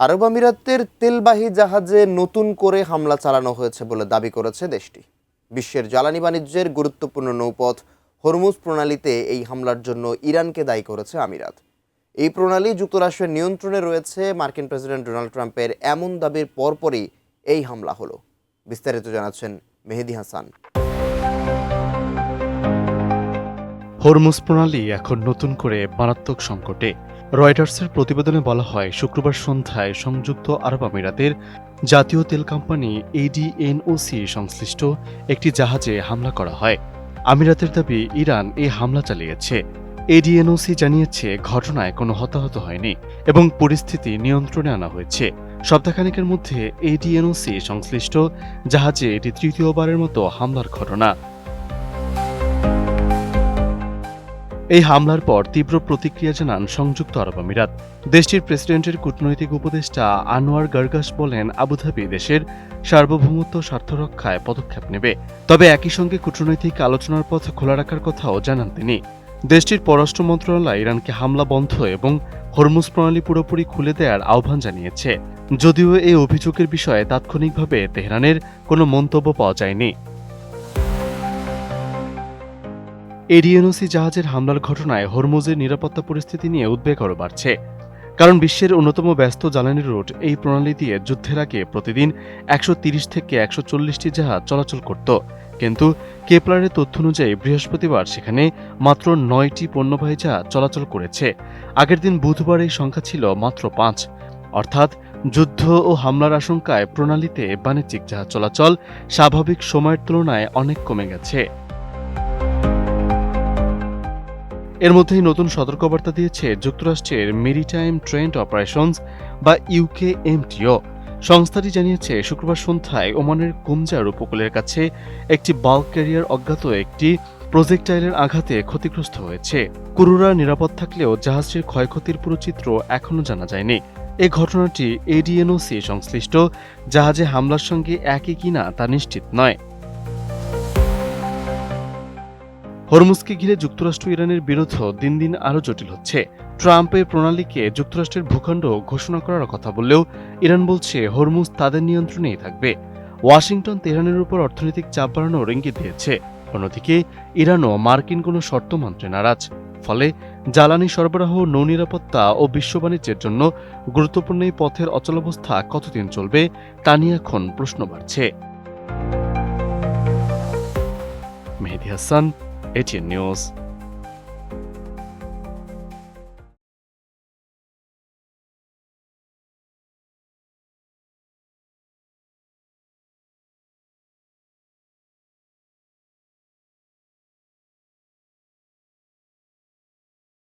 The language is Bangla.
আরব আমিরাতের তেলবাহী জাহাজে নতুন করে হামলা চালানো হয়েছে বলে দাবি করেছে দেশটি। বিশ্বের জ্বালানি বাণিজ্যের গুরুত্বপূর্ণ নৌপথ হরমুজ প্রণালীতে এই হামলার জন্য ইরানকে দায়ী করেছে আমিরাত। এই প্রণালী যুক্তরাষ্ট্রের নিয়ন্ত্রণে রয়েছে। মার্কিন প্রেসিডেন্ট ডোনাল্ড ট্রাম্পের এমন দাবির পরপরই এই হামলা হলো। বিস্তারিত জানাচ্ছেন মেহেদি হাসান। হরমুজ প্রণালী এখন নতুন করে মারাত্মক সংকটে। রয়টার্সের প্রতিবেদনে বলা হয়, শুক্রবার সন্ধ্যায় সংযুক্ত আরব আমিরাতের জাতীয় তেল কোম্পানি এডিএনওসি সংশ্লিষ্ট একটি জাহাজে হামলা করা হয়। আমিরাতের দাবি, ইরান এই হামলা চালিয়েছে। এডিএনওসি জানিয়েছে ঘটনায় কোনো হতাহত হয়নি এবং পরিস্থিতি নিয়ন্ত্রণে আনা হয়েছে। সপ্তাহখানেকের মধ্যে এডিএনওসি সংশ্লিষ্ট জাহাজে এটি তৃতীয়বারের মতো হামলার ঘটনা। এই হামলার পর তীব্র প্রতিক্রিয়া জানান সংযুক্ত আরব আমিরাত। দেশটির প্রেসিডেন্টের কূটনৈতিক উপদেষ্টা আনোয়ার গার্গাস বলেন, আবুধাবি দেশের সার্বভৌমত্ব স্বার্থ রক্ষায় পদক্ষেপ নেবে। তবে একই সঙ্গে কূটনৈতিক আলোচনার পথ খোলা রাখার কথাও জানান তিনি। দেশটির পররাষ্ট্র মন্ত্রণালয় ইরানকে হামলা বন্ধ এবং হরমুজ প্রণালী পুরোপুরি খুলে দেওয়ার আহ্বান জানিয়েছে। যদিও এই অভিযোগের বিষয়ে তাৎক্ষণিকভাবে তেহরানের কোনো মন্তব্য পাওয়া যায়নি। এডিএনওসি জাহাজের হামলার ঘটনায় হরমুজের নিরাপত্তা পরিস্থিতি নিয়ে উদ্বেগ আরও বাড়ছে। কারণ বিশ্বের অন্যতম ব্যস্ত জ্বালানি রুট এই প্রণালী দিয়ে যুদ্ধের আগে প্রতিদিন ১৩০ থেকে ১৪০টি জাহাজ চলাচল করত। কিন্তু কেপলারের তথ্য অনুযায়ী বৃহস্পতিবার সেখানে মাত্র ৯টি পণ্যবাহী জাহাজ চলাচল করেছে। আগের দিন বুধবার এই সংখ্যা ছিল মাত্র ৫। অর্থাৎ যুদ্ধ ও হামলার আশঙ্কায় প্রণালীতে বাণিজ্যিক জাহাজ চলাচল স্বাভাবিক সময়ের তুলনায় অনেক কমে গেছে। এর মধ্যেই নতুন সতর্কবার্তা দিয়েছে যুক্তরাষ্ট্রের মেরিটাইম ট্রেন্ড অপারেশনস বা ইউকেএমটিও। সংস্থাটি জানিয়েছে, শুক্রবার সন্ধ্যায় ওমানের কুমজার উপকূলের কাছে একটি বাল্ক ক্যারিয়ার অজ্ঞাত একটি প্রজেক্টাইলের আঘাতে ক্ষতিগ্রস্ত হয়েছে। ক্রুরা নিরাপদ থাকলেও জাহাজটির ক্ষয়ক্ষতির পুরো চিত্র এখনও জানা যায়নি। এই ঘটনাটি এডিএনওসি সংশ্লিষ্ট জাহাজে হামলার সঙ্গে একই কিনা তা নিশ্চিত নয়। হরমুজকে ঘিরে যুক্তরাষ্ট্র ইরানের বিরোধ দিন দিন আরও জটিল হচ্ছে। ট্রাম্প এই প্রণালীকে যুক্তরাষ্ট্রের ভূখণ্ড ঘোষণা করার কথা বললেও ইরান বলছে হরমুজ তাদের নিয়ন্ত্রণেই থাকবে। ওয়াশিংটন তেহরানের উপর অর্থনৈতিক চাপ বাড়ানোর ইঙ্গিত দিয়েছে। অন্যদিকে ইরানও মার্কিন কোনো শর্ত মানতে নারাজ। ফলে জ্বালানি সরবরাহ, নৌনিরাপত্তা ও বিশ্ব বাণিজ্যের জন্য গুরুত্বপূর্ণ এই পথের অচলাবস্থা কতদিন চলবে তা নিয়ে এখন প্রশ্ন বাড়ছে। Mehedi Hasan, ATN News।